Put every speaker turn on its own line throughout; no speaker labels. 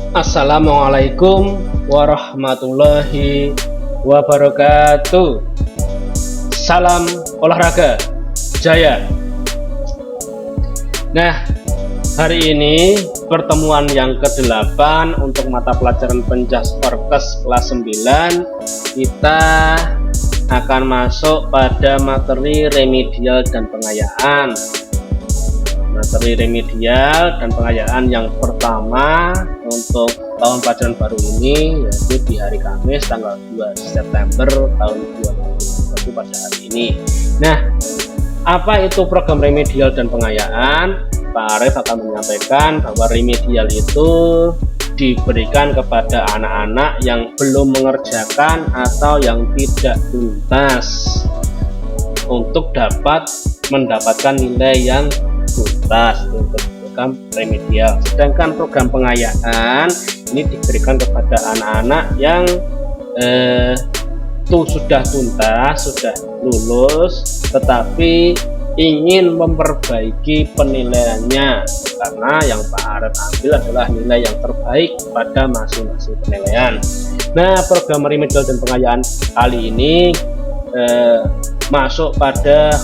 Assalamualaikum warahmatullahi wabarakatuh. Salam olahraga jaya. Nah, hari ini pertemuan yang ke-8 untuk mata pelajaran Penjas Orkes kelas 9. Kita akan masuk pada materi remedial dan pengayaan. Materi remedial dan pengayaan yang pertama untuk tahun pelajaran baru ini, yaitu di hari Kamis tanggal 2 September tahun 2021 pada hari ini. Nah, apa itu program remedial dan pengayaan? Pak Arif akan menyampaikan bahwa remedial itu diberikan kepada anak-anak yang belum mengerjakan atau yang tidak tuntas untuk dapat mendapatkan nilai yang tuntas untuk program remedial. Sedangkan program pengayaan ini diberikan kepada anak-anak yang sudah tuntas, sudah lulus, tetapi ingin memperbaiki penilaiannya, karena yang Pak Arif ambil adalah nilai yang terbaik pada masing-masing penilaian. Nah, program remedial dan pengayaan kali ini masuk pada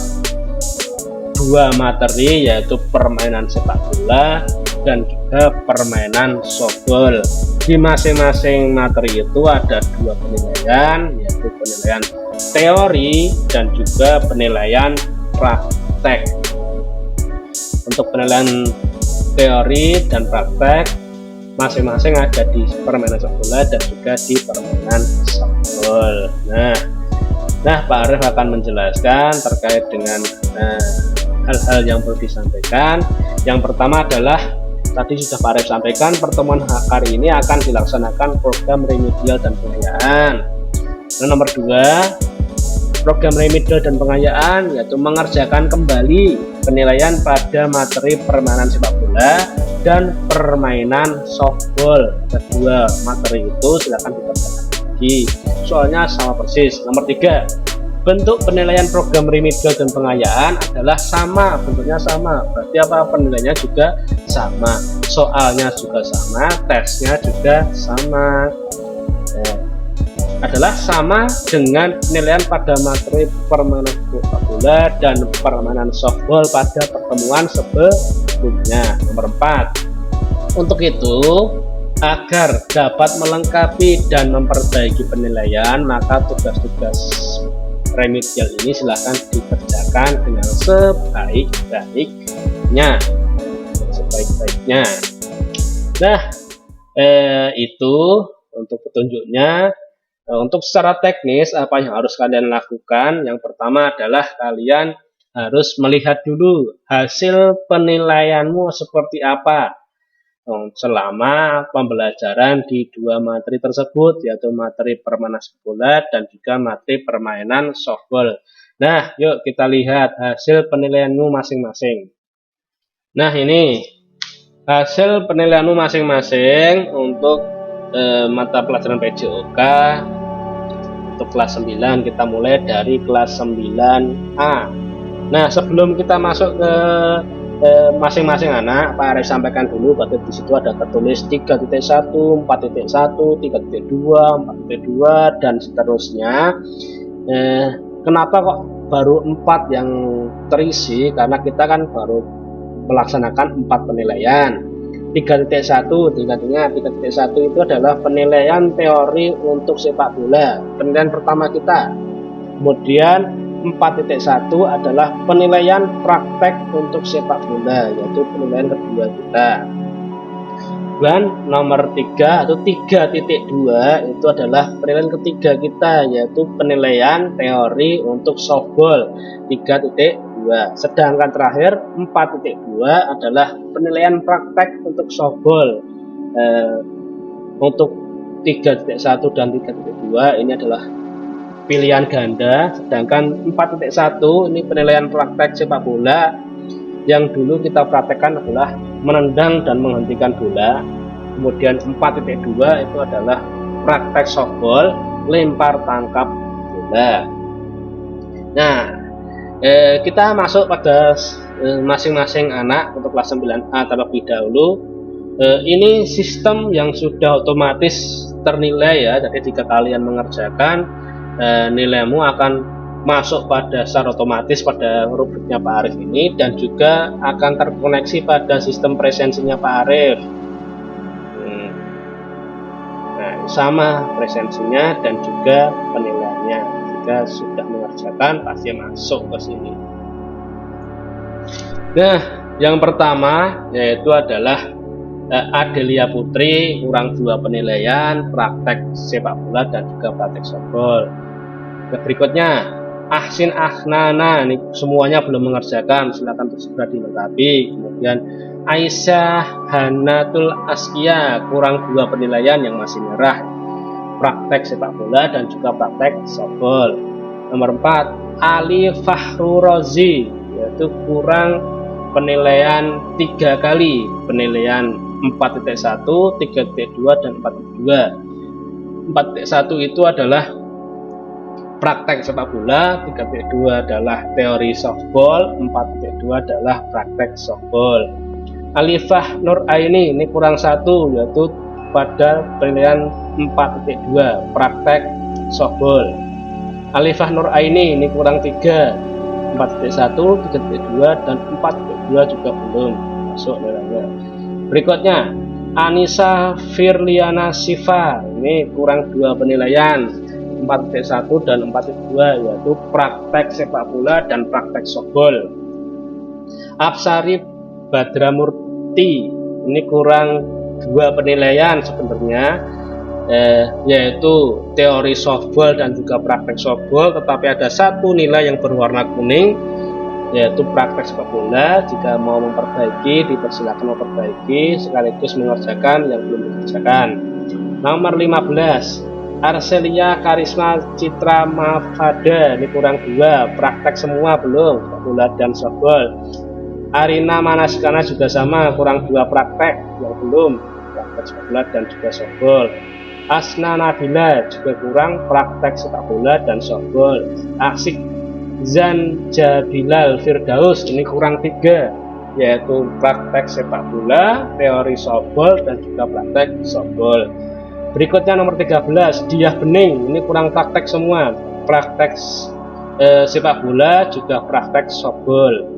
dua materi, yaitu permainan sepak bola dan juga permainan softball. Di masing-masing materi itu ada dua penilaian, yaitu penilaian teori dan juga penilaian praktek. Untuk penilaian teori dan praktek masing-masing ada di permainan sepak bola dan juga di permainan softball. Nah, Pak Arif akan menjelaskan terkait dengan hal-hal yang perlu disampaikan. Yang pertama adalah tadi sudah Pak Arif sampaikan, pertemuan hari ini akan dilaksanakan program remedial dan pengayaan. Nah, nomor 2, program remedial dan pengayaan yaitu mengerjakan kembali penilaian pada materi permainan sepak bola dan permainan softball. Kedua materi itu silakan dikerjakan lagi, soalnya sama persis. Nomor 3, bentuk penilaian program remedial dan pengayaan adalah sama, bentuknya sama, berarti apa, penilaiannya juga sama, soalnya juga sama, tesnya juga sama, adalah sama dengan penilaian pada materi permainan sepak bola dan permainan softball pada pertemuan sebelumnya. Nomor 4, untuk itu agar dapat melengkapi dan memperbaiki penilaian, maka tugas-tugas remedial ini silahkan dikerjakan dengan sebaik-baiknya. Nah, itu untuk petunjuknya. Untuk secara teknis apa yang harus kalian lakukan? Yang pertama adalah kalian harus melihat dulu hasil penilaianmu seperti apa selama pembelajaran di dua materi tersebut, yaitu materi permainan sepak bola dan juga materi permainan softball. Nah, yuk kita lihat hasil penilaianmu masing-masing. Nah, ini hasil penilaianmu masing-masing untuk mata pelajaran PJOK untuk kelas 9. Kita mulai dari kelas 9A. Nah, sebelum kita masuk ke masing-masing anak, Pak Arif sampaikan dulu bahwa di situ ada tertulis 3.1, 4.1, 3.2, 4.2 dan seterusnya. Kenapa kok baru 4 yang terisi? Karena kita kan baru melaksanakan 4 penilaian. 3.1 itu adalah penilaian teori untuk sepak bola, penilaian pertama kita. Kemudian 4.1 adalah penilaian praktek untuk sepak bola, yaitu penilaian kedua kita. Dan nomor 3 atau 3.2 itu adalah penilaian ketiga kita, yaitu penilaian teori untuk softball 3.2. Sedangkan terakhir 4.2 adalah penilaian praktek untuk softball. Untuk 3.1 dan 3.2 ini adalah pilihan ganda, sedangkan 4.1 ini penilaian praktek sepak bola. Yang dulu kita praktekkan adalah menendang dan menghentikan bola. Kemudian 4.2 itu adalah praktek softball, lempar tangkap bola. Nah, kita masuk pada masing-masing anak untuk kelas 9A terlebih dahulu. Ini sistem yang sudah otomatis ternilai ya. Jadi jika kalian mengerjakan, nilaimu akan masuk pada secara otomatis pada rubriknya Pak Arif ini, dan juga akan terkoneksi pada sistem presensinya Pak Arif. Nah, sama presensinya dan juga penilaiannya. Jika sudah mengerjakan pasti masuk ke sini. Nah, yang pertama yaitu adalah Adelia Putri kurang 2 penilaian praktek sepak bola dan juga praktek softball. Berikutnya Ahsin Ahnana, ini semuanya belum mengerjakan, silakan segera dilengkapi. Kemudian Aisyah Hanatul Askia kurang 2 penilaian yang masih merah, praktek sepak bola dan juga praktek softball. Nomor 4 Ali Fahru Rozi, yaitu kurang penilaian 3 kali, penilaian 4.1, 3.2 dan 4.2. 4.1 itu adalah praktek sepak bola, 3.2 adalah teori softball, 4.2 adalah praktek softball. Alifah Nur Aini ini kurang 1, yaitu pada penilaian 4.2 praktek softball. Alifah Nur Aini ini kurang 3, 4.1, 3.2 dan 4.2 juga belum masuk nilainya. Berikutnya Anissa Firliana Siva, ini kurang 2 penilaian, 4.1 dan 4.2, yaitu praktek sepak bola dan praktek softball. Absari Badramurti ini kurang 2 penilaian sebenarnya, yaitu teori softball dan juga praktek softball, tetapi ada 1 nilai yang berwarna kuning, yaitu praktek sepak bola. Jika mau memperbaiki, dipersilakan memperbaiki sekaligus mengerjakan yang belum dikerjakan. Nomor 15 Arselia Karisma Citra Mafada, ini kurang 2, praktek semua belum, sepak bola dan softball. Arina Manaskana juga sama, kurang 2 praktek yang belum, praktek sepak bola dan juga softball. Asna Nabila juga kurang praktek sepak bola dan softball. Aksik Zanjabilal Firdaus ini kurang 3, yaitu praktek sepak bola, teori softball dan juga praktek softball. Berikutnya nomor 13 Diah Bening, ini kurang praktek semua, praktek sepak bola juga praktek softball.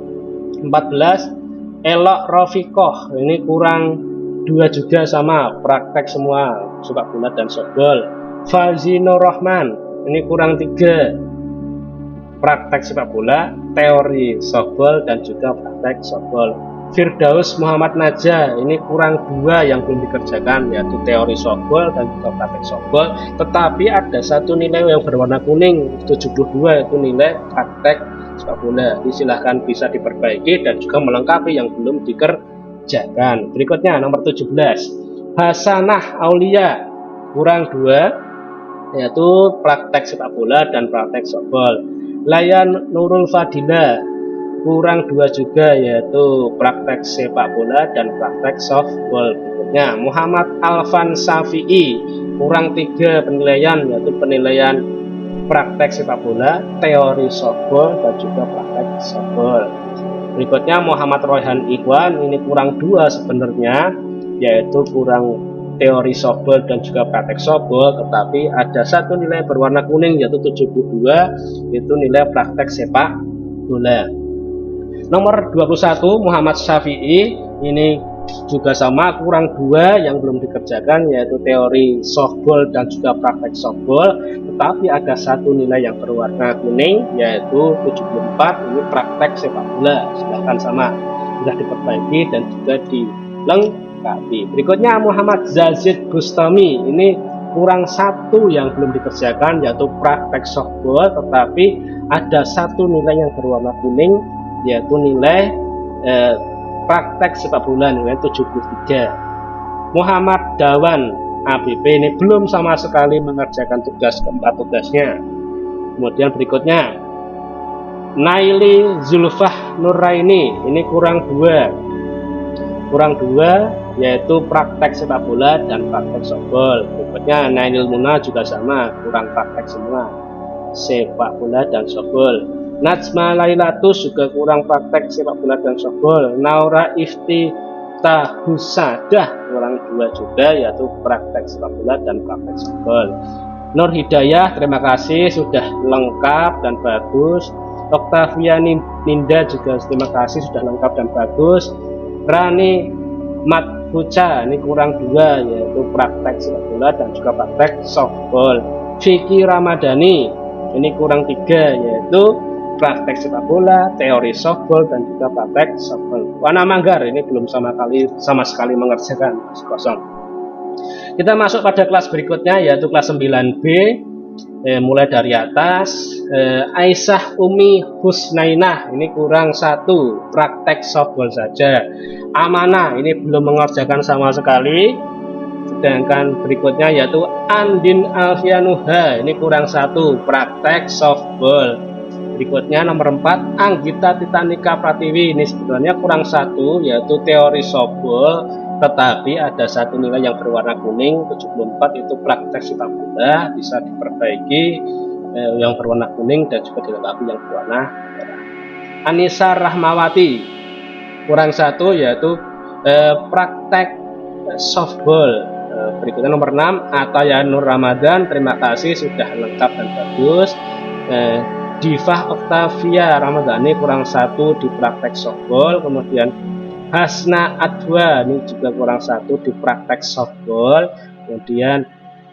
14 Elok Rofikoh, ini kurang 2 juga sama, praktek semua sepak bola dan softball. Fazino Rahman ini kurang 3, praktek sepak bola, teori softball dan juga praktek softball. Firdaus Muhammad Najah ini kurang 2 yang belum dikerjakan, yaitu teori softball dan juga praktek softball, tetapi ada 1 nilai yang berwarna kuning 72, yaitu nilai praktek sepak bola. Silahkan bisa diperbaiki dan juga melengkapi yang belum dikerjakan. Berikutnya nomor 17 Hasanah Aulia kurang 2, yaitu praktek sepak bola dan praktek softball. Layan Nurul Fadila kurang 2 juga, yaitu praktek sepak bola dan praktek softball. Berikutnya Muhammad Alfan Safi'i kurang 3 penilaian, yaitu penilaian praktek sepak bola, teori softball dan juga praktek softball. Berikutnya Muhammad Royhan Ikhwan, ini kurang 2 sebenarnya, yaitu kurang teori softball dan juga praktek softball, tetapi ada 1 nilai berwarna kuning yaitu 72, itu nilai praktek sepak bola. Nomor 21 Muhammad Syafi'i, ini juga sama, kurang 2 yang belum dikerjakan, yaitu teori softball dan juga praktek softball, tetapi ada 1 nilai yang berwarna kuning yaitu 74, ini praktek sepak bola. Silahkan sama, sudah diperbaiki dan juga dilengkapi. Berikutnya Muhammad Zazid Bustami, ini kurang 1 yang belum dikerjakan, yaitu praktek softball, tetapi ada 1 nilai yang berwarna kuning, yaitu nilai praktek sepak bola, nilai 73. Muhammad Dawan ABP ini belum sama sekali mengerjakan tugas keempat tugasnya. Kemudian berikutnya Naili Zulfah Nuraini, ini kurang 2, yaitu praktek sepak bola dan praktek softball. Berikutnya Nailul Muna juga sama, kurang praktek semua sepak bola dan softball. Najma Lailatus juga kurang praktek sepak bola dan softball. Naura Ifti Miftah Husadah kurang 2 juga, yaitu praktek sepak bola dan praktek softball. Nur Hidayah, terima kasih sudah lengkap dan bagus. Octavia Ninda juga terima kasih sudah lengkap dan bagus. Rani Matbuca ini kurang 2, yaitu praktek sepak bola dan juga praktek softball. Vicky Ramadhani ini kurang 3, yaitu praktek sepak bola, teori softball, dan juga praktek softball. Warna manggar ini belum sama sekali mengerjakan, kosong. Kita masuk pada kelas berikutnya, yaitu kelas 9B. Mulai dari atas. Aisyah Umi Husnainah ini kurang 1, praktek softball saja. Amanah ini belum mengerjakan sama sekali. Sedangkan berikutnya yaitu Andin Alfianuha ini kurang 1, praktek softball. Berikutnya nomor 4 Anggita Titanika Pratiwi ini sebenarnya kurang 1, yaitu teori softball, tetapi ada 1 nilai yang berwarna kuning 74, itu praktek sepak bola, bisa diperbaiki yang berwarna kuning dan juga dilengkapi yang berwarna merah. Anissa Rahmawati kurang 1, yaitu praktek softball. Berikutnya nomor 6 Ataya Nur Ramadan, terima kasih sudah lengkap dan bagus. Diva Octavia Ramadhani kurang 1 di praktek softball. Kemudian Hasna Adwa ini juga kurang 1 di praktek softball. Kemudian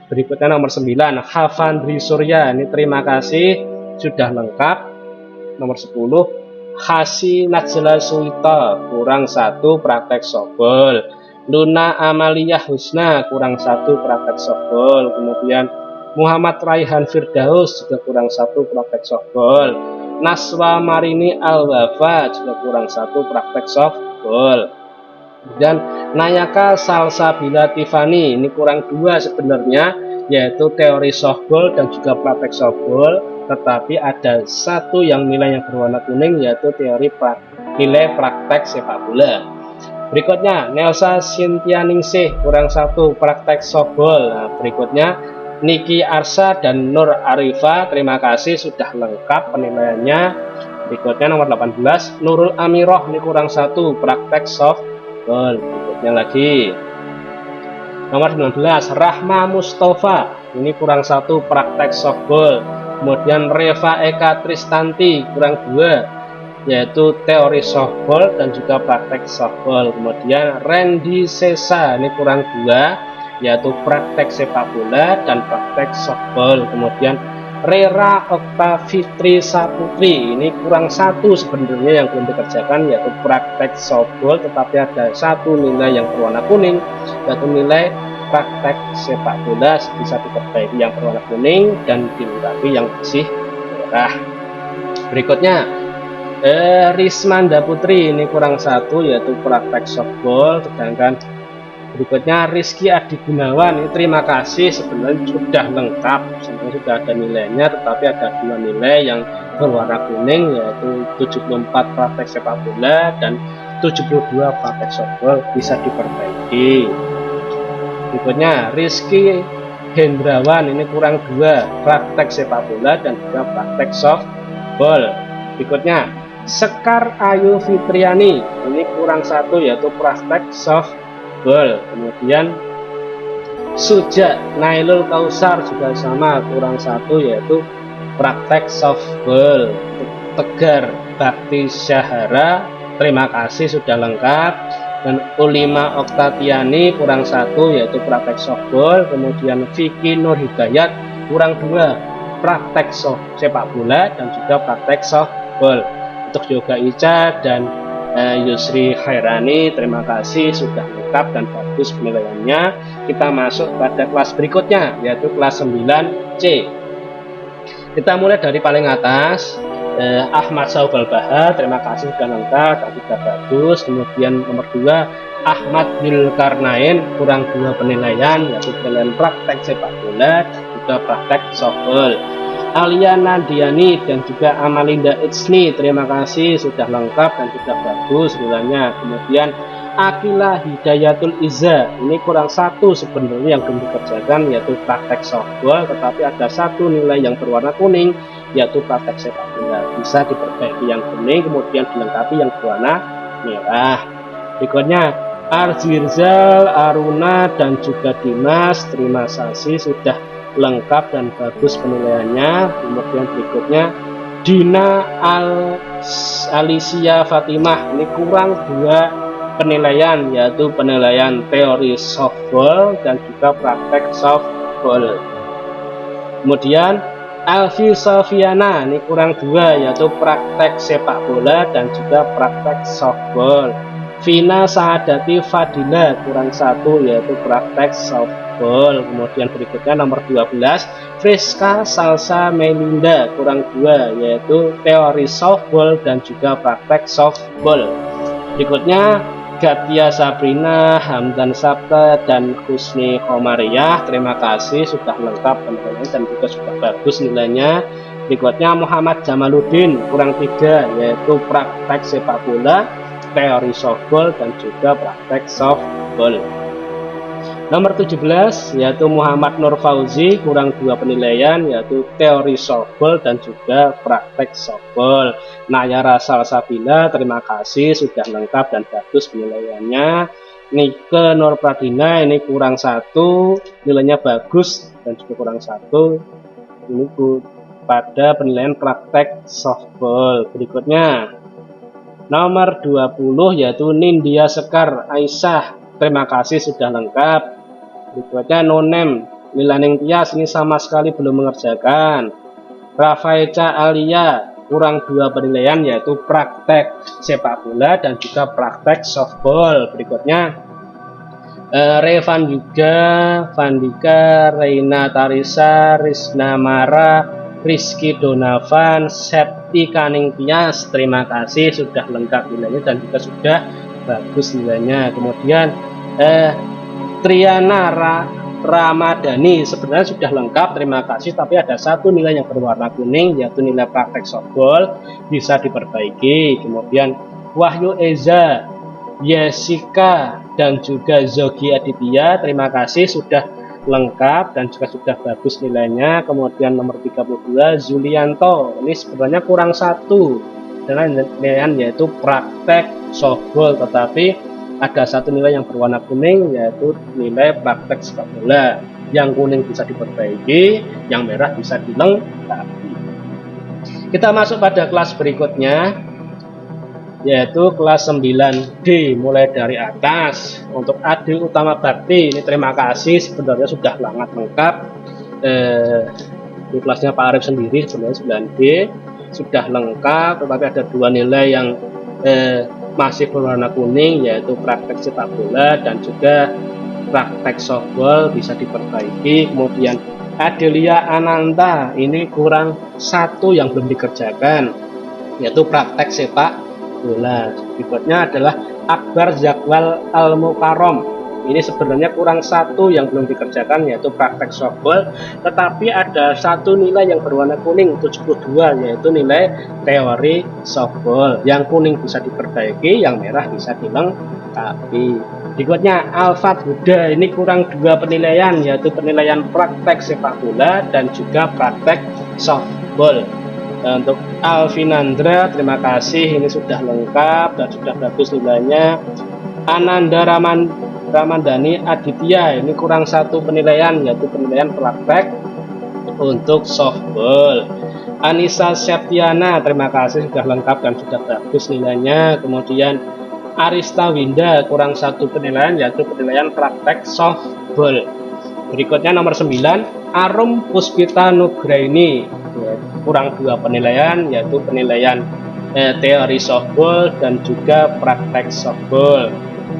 berikutnya nomor 9 Havandri Surya ini terima kasih sudah lengkap. Nomor 10 Hasi Najla Suita kurang 1 praktek softball. Luna Amalia Husna kurang 1 praktek softball. Kemudian Muhammad Raihan Firdaus juga kurang 1 praktek softball. Naswa Marini Al-Wafa juga kurang 1 praktek softball. Dan Nayaka Salsabila Tiffany ini kurang 2 sebenarnya, yaitu teori softball dan juga praktek softball, tetapi ada 1 yang nilai yang berwarna kuning, yaitu teori nilai praktek sepak bola. Berikutnya Nelsa Sintianingsih kurang 1 praktek softball. Nah, berikutnya Niki Arsa dan Nur Arifa, terima kasih sudah lengkap penilaiannya. Berikutnya nomor 18 Nurul Amiroh ini kurang 1 praktek softball. Berikutnya lagi nomor 19 Rahma Mustafa ini kurang 1 praktek softball. Kemudian Reva Eka Tristanti kurang 2, yaitu teori softball dan juga praktek softball. Kemudian Randy Sesa ini kurang 2, yaitu praktek sepak bola dan praktek softball. Kemudian Rera Okta Fitri Saputri ini kurang 1 sebenarnya yang belum dikerjakan, yaitu praktek softball, tetapi ada 1 nilai yang berwarna kuning, yaitu nilai praktek sepak bola, bisa diperbaiki yang berwarna kuning dan dilengkapi yang bersih merah. Berikutnya Rismanda Putri ini kurang 1, yaitu praktek softball. Sedangkan berikutnya Rizky Adi Gunawan ini terima kasih sebenarnya sudah lengkap, sebenarnya sudah ada nilainya, tetapi ada 2 nilai yang berwarna kuning, yaitu 74 praktek sepak bola dan 72 praktek softball, bisa diperbaiki. Berikutnya Rizky Hendrawan ini kurang 2 praktek sepak bola dan juga praktek softball. Berikutnya Sekar Ayu Fitriani ini kurang 1, yaitu praktek softball. Kemudian Suja Nailul Kausar juga sama, kurang 1, yaitu praktek softball. Tegar Bakti Syahara, terima kasih sudah lengkap. Dan Ulima Oktatiani kurang 1, yaitu praktek softball. Kemudian Vicky Nur Hidayat kurang 2, praktek sepak bola dan juga praktek softball. Untuk Yoga Ica dan Yusri Khairani, terima kasih sudah lengkap dan bagus penilaiannya. Kita masuk pada kelas berikutnya, yaitu kelas 9C. Kita mulai dari paling atas. Ahmad Saubal Bahar, terima kasih sudah lengkap dan sudah bagus. Kemudian nomor 2 Ahmad Zulkarnain, kurang 2 penilaian, yaitu penilaian praktek sepak bola juga praktek softball. Alia Nandiani dan juga Amalinda Itsni, terima kasih sudah lengkap dan sudah bagus nilainya. Kemudian Akila Hidayatul Iza, ini kurang 1 sebenarnya yang belum dikerjakan, yaitu praktek softball, tetapi ada 1 nilai yang berwarna kuning, yaitu praktek sepak bola, bisa diperbaiki yang kuning kemudian dilengkapi yang berwarna merah. Berikutnya Arzirzal, Aruna, dan juga Dimas, terima kasih sudah lengkap dan bagus penilaiannya. Kemudian berikutnya Dina Alicia Fatimah, ini kurang 2 penilaian, yaitu penilaian teori softball dan juga praktek softball. Kemudian Alfi Sofiana, ini kurang 2, yaitu praktek sepak bola dan juga praktek softball. Vina Saadati Fadila, kurang 1, yaitu praktek softball. Kemudian berikutnya nomor 12 Friska Salsa Melinda, kurang 2, yaitu teori softball dan juga praktek softball. Berikutnya Gatia Sabrina, Hamdan Sabta, dan Husni Komariah, terima kasih sudah lengkap penilaiannya dan juga sudah bagus nilainya. Berikutnya Muhammad Jamaluddin, kurang 3, yaitu praktek sepak bola, teori softball, dan juga praktek softball. Nomor 17 yaitu Muhammad Nur Fauzi, kurang 2 penilaian, yaitu teori softball dan juga praktek softball. Nayara Salsabila, terima kasih sudah lengkap dan bagus penilaiannya. Nike Nur Pradina, ini kurang 1, nilainya bagus dan juga kurang 1, ini pada penilaian praktek softball. Berikutnya nomor 20 yaitu Nindya Sekar Aisyah, terima kasih sudah lengkap. Berikutnya Nonem Milaning Tias, ini sama sekali belum mengerjakan. Rafaeca Alia, kurang 2 penilaian, yaitu praktek sepak bola dan juga praktek softball. Berikutnya Revan juga, Vandika, Reina Tarisa, Rizna Mara, Rizky Donavan, Septi Kaning Tias, terima kasih sudah lengkap nilainya dan juga sudah bagus nilainya. Kemudian Triana Ramadhani, sebenarnya sudah lengkap, terima kasih, tapi ada 1 nilai yang berwarna kuning, yaitu nilai praktek softball, bisa diperbaiki. Kemudian Wahyu Eza, Jessica, dan juga Zogi Aditya, terima kasih sudah lengkap dan juga sudah bagus nilainya. Kemudian nomor 32 Zulianto, ini sebenarnya kurang 1 dengan nilaian, yaitu praktek softball, tetapi ada 1 nilai yang berwarna kuning, yaitu nilai praktek sepak bola. Yang kuning bisa diperbaiki, yang merah bisa dilengkapi. Kita masuk pada kelas berikutnya, yaitu kelas 9D, mulai dari atas. Untuk Adil Utama Bakti, ini terima kasih, sebenarnya sudah sangat lengkap. Di kelasnya Pak Arif sendiri sebenarnya 9D sudah lengkap, tetapi ada 2 nilai yang masih berwarna kuning, yaitu praktek sepak bola dan juga praktek softball, bisa diperbaiki. Kemudian Adelia Ananta, ini kurang 1 yang belum dikerjakan, yaitu praktek sepak bola. Berikutnya adalah Akbar Zakwal Al-Mukarrom, ini sebenarnya kurang 1 yang belum dikerjakan, yaitu praktek softball, tetapi ada 1 nilai yang berwarna kuning 72, yaitu nilai teori softball. Yang kuning bisa diperbaiki, yang merah bisa dilengkapi. Berikutnya Alfat Huda, ini kurang 2 penilaian, yaitu penilaian praktek sepak bola dan juga praktek softball. Untuk Alvinandra, terima kasih, ini sudah lengkap dan sudah bagus nilainya. Ananda Ramandani Aditya, ini kurang 1 penilaian, yaitu penilaian praktek untuk softball. Anissa Septiana, terima kasih sudah lengkap dan sudah bagus nilainya. Kemudian Arista Winda, kurang 1 penilaian, yaitu penilaian praktek softball. Berikutnya nomor 9 Arum Puspita Nugraini, kurang 2 penilaian, yaitu penilaian teori softball dan juga praktek softball.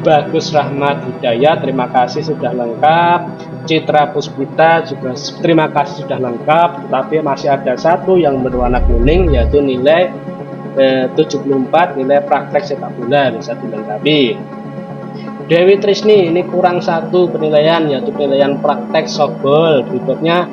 Bagus Rahmat Hidayat, terima kasih sudah lengkap. Citra Puspita juga terima kasih sudah lengkap, tetapi masih ada 1 yang berwarna kuning, yaitu nilai 74, nilai praktek sepak bola, bisa dilengkapi. Dewi Trisni, ini kurang 1 penilaian, yaitu penilaian praktek softball. Berikutnya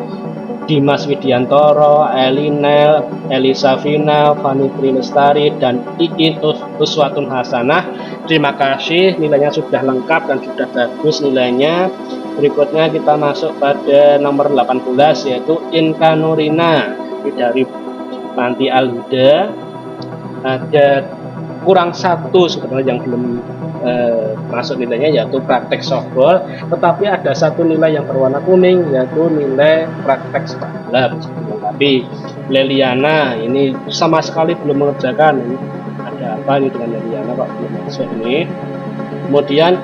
Dimas Widiantoro, Elinel, Elisa Vina, Fani Trilestari, dan Iin Uswatun Hasanah, terima kasih, nilainya sudah lengkap dan sudah bagus nilainya. Berikutnya kita masuk pada nomor 18, yaitu Inka Nurina, dari Panti Al-Huda. Ada kurang satu sebenarnya yang belum masuk nilainya, yaitu praktek softball, tetapi ada satu nilai yang berwarna kuning, yaitu nilai praktek sepak bola. Tapi Leliana ini sama sekali belum mengerjakan. Ini ada apa ini dengan Leliana Pak, belum masuk ini. Kemudian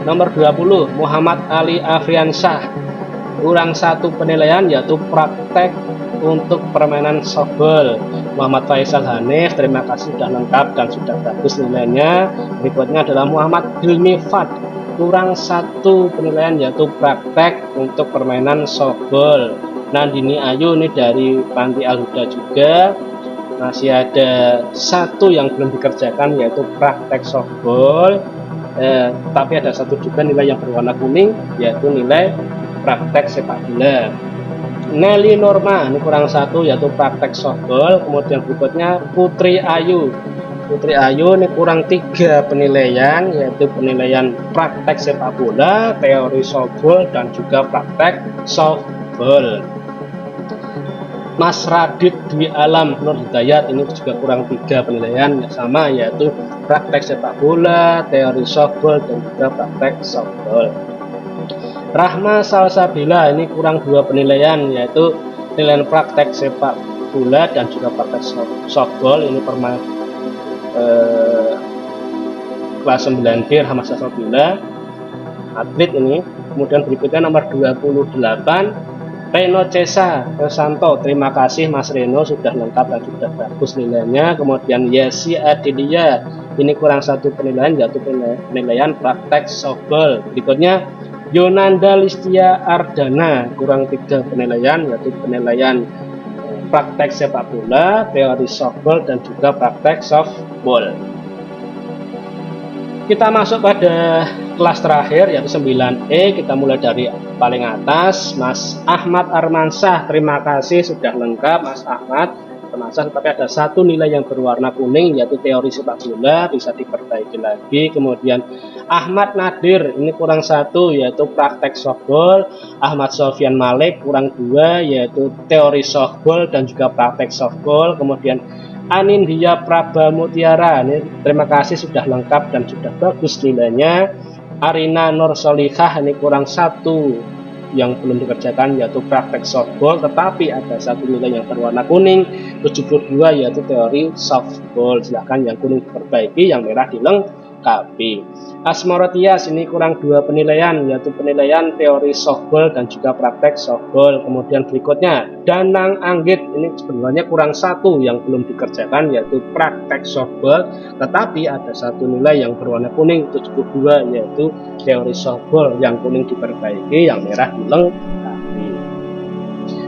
nomor 20 Muhammad Ali Afriansyah, kurang satu penilaian, yaitu praktek untuk permainan softball. Muhammad Faisal Hanif, terima kasih sudah lengkap dan sudah bagus nilainya. Berikutnya adalah Muhammad Hilmi Fad, kurang satu penilaian, yaitu praktek untuk permainan softball. Nandini Ayu ini dari Panti Al Huda juga, masih ada satu yang belum dikerjakan, yaitu praktek softball. Tapi ada satu juga nilai yang berwarna kuning, yaitu nilai praktek sepak bola. Nelly Norma ini kurang satu, yaitu praktek softball. Kemudian berikutnya Putri Ayu. Putri Ayu ini kurang 3 penilaian, yaitu penilaian praktek sepak bola, teori softball, dan juga praktek softball. Mas Radit Dwi Alam Nur Hidayat ini juga kurang 3 penilaian yang sama, yaitu praktek sepak bola, teori softball, dan juga praktek softball. Rahma Salsabila ini kurang 2 penilaian, yaitu penilaian praktek sepak bola dan juga praktek softball. Ini permain kelas 9D Rahma Salsabila, atlet ini. Kemudian berikutnya nomor 28 Reno Cesa Santo, terima kasih Mas Reno, sudah lengkap dan sudah bagus nilainya. Kemudian Yesi Adilia ini kurang 1 penilaian, yaitu penilaian praktek softball. Berikutnya Yonanda Listia Ardana, kurang 3 penilaian, yaitu penilaian praktek sepak bola, teori softball, dan juga praktek softball. Kita masuk pada kelas terakhir, yaitu 9E. Kita mulai dari paling atas, Mas Ahmad Armansyah, terima kasih sudah lengkap Mas Ahmad Armansyah, tapi ada satu nilai yang berwarna kuning, yaitu teori sepak bola, bisa diperbaiki lagi. Kemudian Ahmad Nadir ini kurang 1, yaitu praktek softball. Ahmad Sofyan Malik kurang 2, yaitu teori softball dan juga praktek softball. Kemudian Anindya Praba Mutiara ini terima kasih sudah lengkap dan sudah bagus nilainya. Arina Nur Solihah ini kurang 1 yang belum dikerjakan, yaitu praktek softball, tetapi ada satu nilai yang berwarna kuning 72, yaitu teori softball. Silahkan yang kuning diperbaiki, yang merah dilengkapi. Asmorotias ini kurang 2 penilaian, yaitu penilaian teori softball dan juga praktek softball. Kemudian berikutnya Danang Anggit ini sebenarnya kurang 1 yang belum dikerjakan, yaitu praktek softball, tetapi ada satu nilai yang berwarna kuning 72, yaitu teori softball. Yang kuning diperbaiki, yang merah dilengkapi.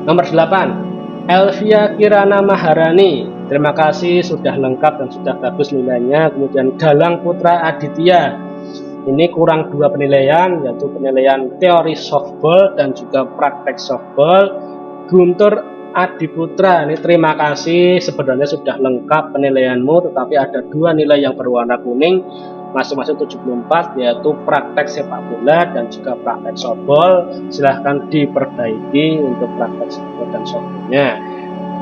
Nomor 8 Elvia Kirana Maharani, terima kasih sudah lengkap dan sudah bagus nilainya. Kemudian Galang Putra Aditya ini kurang 2 penilaian, yaitu penilaian teori softball dan juga praktek softball. Guntur Adiputra ini terima kasih, sebenarnya sudah lengkap penilaianmu, tetapi ada 2 nilai yang berwarna kuning, masing-masing 74, yaitu praktek sepak bola dan juga praktek softball. Silahkan diperbaiki untuk praktek softball dan softballnya.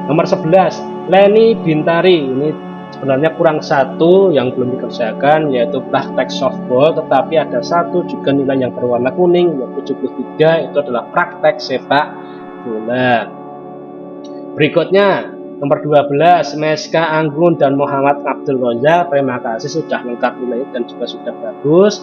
Nomor 11 Leni Bintari ini sebenarnya kurang 1 yang belum dikerjakan, yaitu praktek softball, tetapi ada satu juga nilai yang berwarna kuning, yaitu 73, itu adalah praktek sepak bola. Berikutnya nomor 12 Meska Anggun dan Muhammad Abdul Roza, terima kasih sudah lengkap nilai dan juga sudah bagus.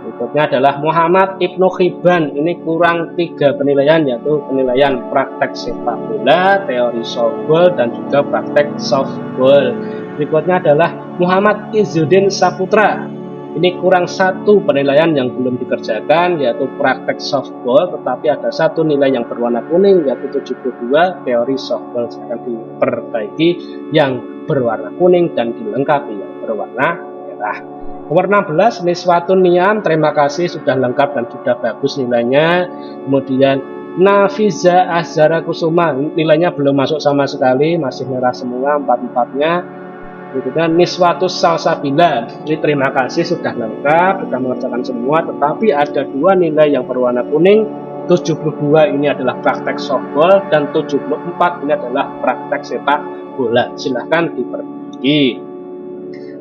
Berikutnya adalah Muhammad Ibnu Khiban, ini kurang 3 penilaian, yaitu penilaian praktek sepak bola, teori softball, dan juga praktek softball. Berikutnya adalah Muhammad Izzuddin Saputra, ini kurang 1 penilaian yang belum dikerjakan, yaitu praktek softball, tetapi ada satu nilai yang berwarna kuning, yaitu 72, teori softball. Akan diperbaiki yang berwarna kuning dan dilengkapi yang berwarna merah. Nomor 16 Niswatun Niam, terima kasih sudah lengkap dan sudah bagus nilainya. Kemudian Nafiza Azhara Kusuma, nilainya belum masuk sama sekali, masih merah semua 4-4-nya. Berikutnya Niswatus Salsabila, ini terima kasih sudah lengkap, sudah mengerjakan semua, tetapi ada 2 nilai yang berwarna kuning. 72 ini adalah praktek softball dan 74 ini adalah praktek sepak bola. Silahkan diperbaiki.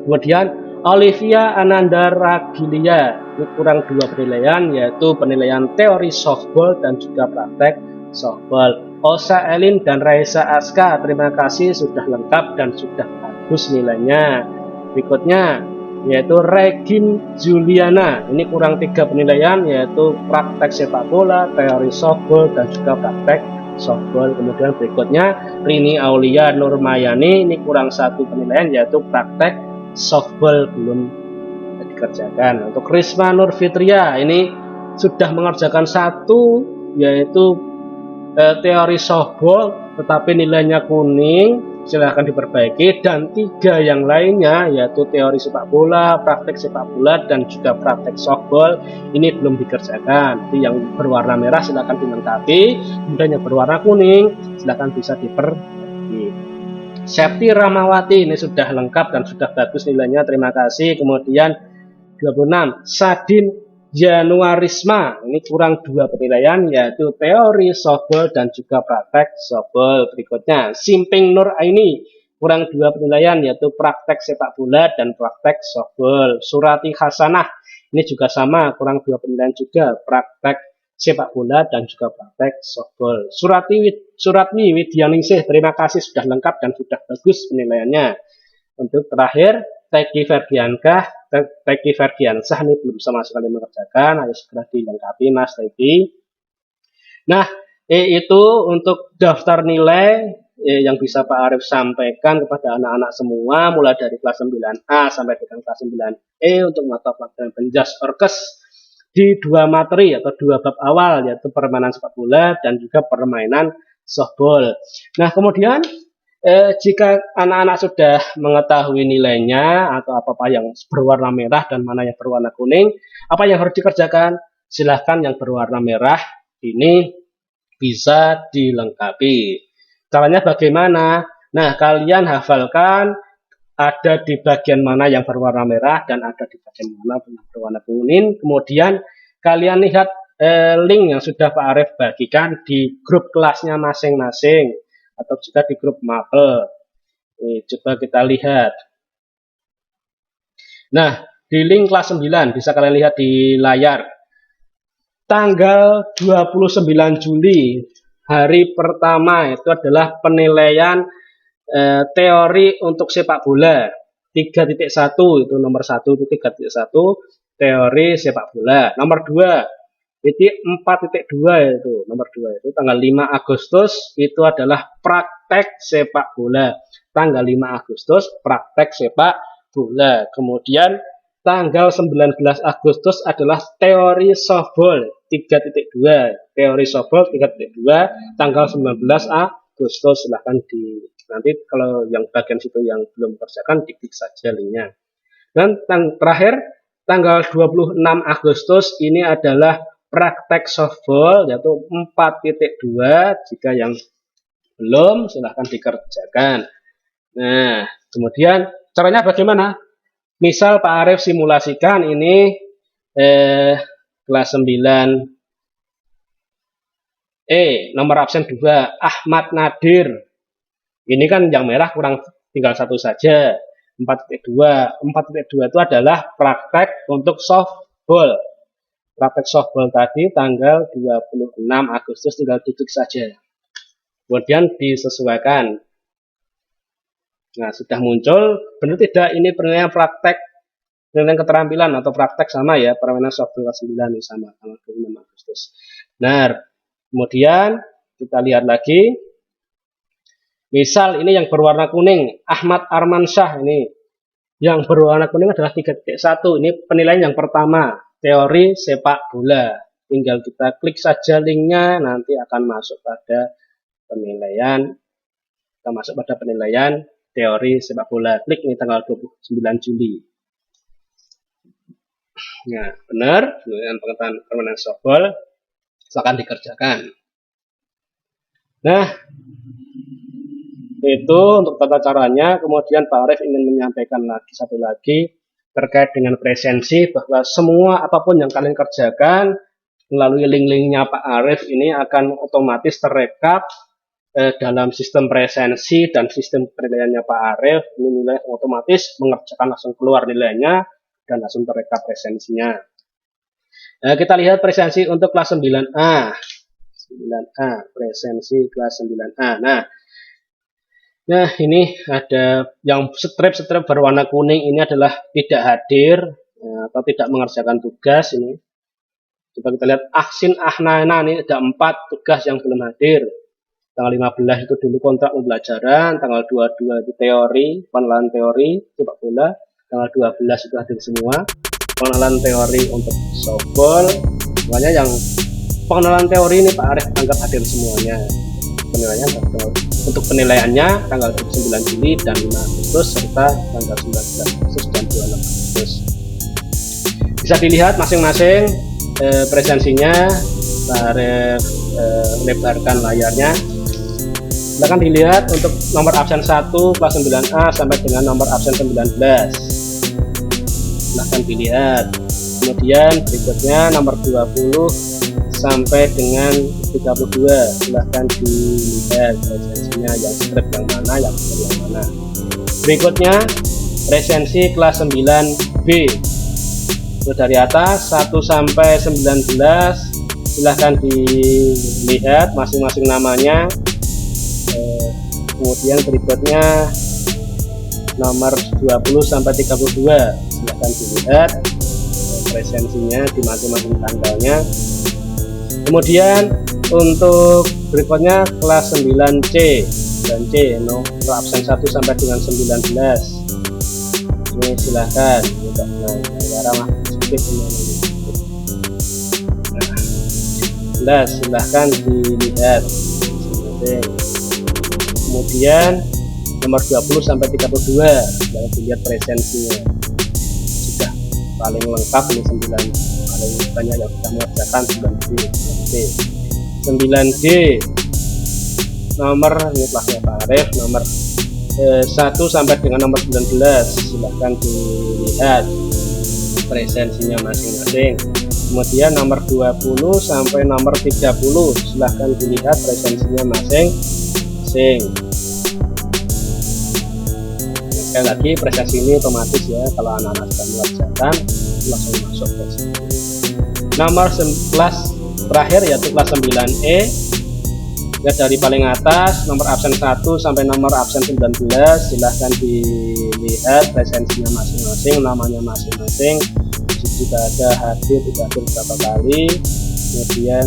Kemudian Olivia Ananda Ragilia, ini kurang 2 penilaian, yaitu penilaian teori softball dan juga praktek softball. Osa Elin dan Raisa Aska, terima kasih sudah lengkap dan sudah bagus nilainya. Berikutnya yaitu Regin Juliana, ini kurang 3 penilaian, yaitu praktek sepak bola, teori softball dan juga praktek softball. Kemudian berikutnya Rini Aulia Nurmayani, ini kurang 1 penilaian, yaitu praktek softball belum dikerjakan. Untuk Risma Nur Fitria, ini sudah mengerjakan 1, yaitu teori softball tetapi nilainya kuning, silahkan diperbaiki. Dan 3 yang lainnya, yaitu teori sepak bola, praktek sepak bola dan juga praktek softball, ini belum dikerjakan. Jadi yang berwarna merah silahkan dilengkapi, kemudian yang berwarna kuning silahkan bisa diperbaiki. Septi Ramawati, ini sudah lengkap dan sudah bagus nilainya, terima kasih. Kemudian 26 Sadin Januarisma, ini kurang 2 penilaian, yaitu teori softball dan juga praktek softball. Berikutnya Simping Nur Aini, kurang 2 penilaian, yaitu praktek sepak bola dan praktek softball. Surati Hasanah, ini juga sama, kurang 2 penilaian juga, praktek sepak bola dan juga praktek softball. Suratmi Widyaningsih, terima kasih sudah lengkap dan sudah bagus penilaiannya. Untuk terakhir Teki Ferdiansah, ini belum sama sekali mengerjakan, ayo segera dilengkapi Mas Teki. Nah, itu untuk daftar nilai yang bisa Pak Arief sampaikan kepada anak-anak semua, mulai dari kelas 9A sampai dengan kelas 9E untuk mata pelajaran penjas orkes di 2 materi atau 2 bab awal, yaitu permainan sepak bola dan juga permainan softball. Nah, kemudian jika anak-anak sudah mengetahui nilainya atau apa yang berwarna merah dan mana yang berwarna kuning, apa yang harus dikerjakan? Silahkan yang berwarna merah ini bisa dilengkapi. Caranya bagaimana? Nah, kalian hafalkan ada di bagian mana yang berwarna merah dan ada di bagian mana yang berwarna kuning. Kemudian kalian lihat link yang sudah Pak Arief bagikan di grup kelasnya masing-masing atau juga di grup mapel. Coba kita lihat. Nah, di link kelas 9 bisa kalian lihat di layar. Tanggal 29 Juli, hari pertama itu adalah penilaian teori untuk sepak bola 3.1, itu nomor 1 itu 3.1 teori sepak bola. Nomor 2 jadi 4.2 itu nomor 2 itu tanggal 5 Agustus itu adalah praktek sepak bola. Tanggal 5 Agustus praktek sepak bola. Kemudian tanggal 19 Agustus adalah teori softball 3.2. Teori softball 3.2 tanggal 19 Agustus. Silahkan nanti kalau yang bagian situ yang belum kerjakan diklik saja linknya. Dan terakhir tanggal 26 Agustus ini adalah praktek softball yaitu 4.2. Jika yang belum silahkan dikerjakan. Nah, kemudian caranya bagaimana? Misal Pak Arief simulasikan ini kelas 9E nomor absen 2 Ahmad Nadir. Ini kan yang merah kurang tinggal 1 saja. 4.2 itu adalah praktek untuk softball. Praktek softball tadi tanggal 26 Agustus tinggal duduk saja. Kemudian disesuaikan. Nah, sudah muncul, benar tidak ini penilaian praktek, penilaian keterampilan atau praktek sama ya, permainan softball kelas 9 ini sama tanggal 26 Agustus. Nah, kemudian kita lihat lagi. Misal ini yang berwarna kuning, Ahmad Armansyah ini. Yang berwarna kuning adalah 3.1, ini penilaian yang pertama. Teori sepak bola. Tinggal kita klik saja linknya, nanti akan masuk pada penilaian. Kita masuk pada penilaian teori sepak bola. Klik ini tanggal 29 Juli. Nah, benar. Penilaian pengetahuan permainan softball. Silakan dikerjakan. Nah, itu untuk tata caranya. Kemudian Pak Arief ingin menyampaikan satu lagi terkait dengan presensi, bahwa semua apapun yang kalian kerjakan melalui link-linknya Pak Arief ini akan otomatis terekap dalam sistem presensi dan sistem penilaiannya Pak Arief, ini nilai otomatis mengerjakan langsung keluar nilainya dan langsung terekam presensinya. Kita lihat presensi untuk kelas 9A. 9A, presensi kelas 9A. Nah, ini ada yang strip berwarna kuning, ini adalah tidak hadir atau tidak mengerjakan tugas ini. Coba kita lihat Aksin Ahnana, ini ada 4 tugas yang belum hadir. Tanggal 15 itu dulu kontrak pembelajaran, tanggal 22 itu teori, pengenalan teori sepak bola, tanggal 12 itu hadir semua. Pengenalan teori untuk softball, makanya yang pengenalan teori ini Pak Arief anggap hadir semuanya. Penilaiannya untuk penilaiannya tanggal 9 Juli dan 5 Agustus serta tanggal 19 Agustus dan 26 Agustus. Bisa dilihat masing-masing presensinya. Pak Arief lebarkan layarnya. Silakan dilihat untuk nomor absen 1 kelas 9A sampai dengan nomor absen 19. Silahkan dilihat. Kemudian berikutnya nomor 20 sampai dengan 32. Silahkan dilihat presensinya yang strip yang mana, yang mana. Berikutnya presensi kelas 9B. Itu dari atas 1 sampai 19. Silahkan dilihat masing-masing namanya. Kemudian berikutnya nomor 20 sampai 32. Silahkan dilihat presensinya di masing-masing tanggalnya. Kemudian untuk berikutnya kelas 9C. 9C nomor absen 1 sampai dengan 19. Ini silahkan silahkan dilihat. Kemudian nomor 20 sampai 32 yang dilihat presensinya sudah paling lengkap, ini 9 paling banyak yang sudah mengerjakan 9D. Nomor ini kelasnya Pak Arief, nomor 1 sampai dengan nomor 19. Silahkan dilihat presensinya masing-masing. Kemudian nomor 20 sampai nomor 30. Silahkan dilihat presensinya masing-masing. Sekali lagi presensi ini otomatis ya, kalau anak-anak sudah mengerjakan langsung masuk presensi. Nomor kelas terakhir yaitu kelas 9E ya, dari paling atas nomor absen 1 sampai nomor absen 19. Silahkan dilihat presensinya masing-masing, namanya masing-masing, jika ada hadir tidak hadir berapa kali. Kemudian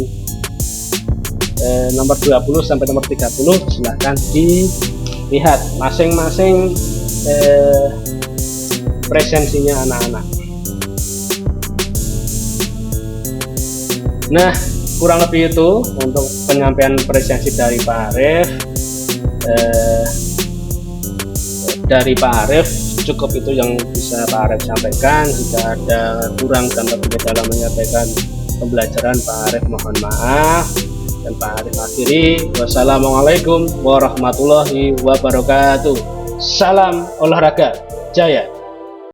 nomor 20 sampai nomor 30 silahkan dilihat masing-masing presensinya anak-anak. Nah, kurang lebih itu untuk penyampaian presensi dari Pak Arief. Dari Pak Arief cukup itu yang bisa Pak Arief sampaikan. Jika ada kurang dan lebih dalam menyampaikan pembelajaran Pak Arief mohon maaf, dan Pak Arief akhiri. Wassalamualaikum warahmatullahi wabarakatuh. Salam olahraga jaya.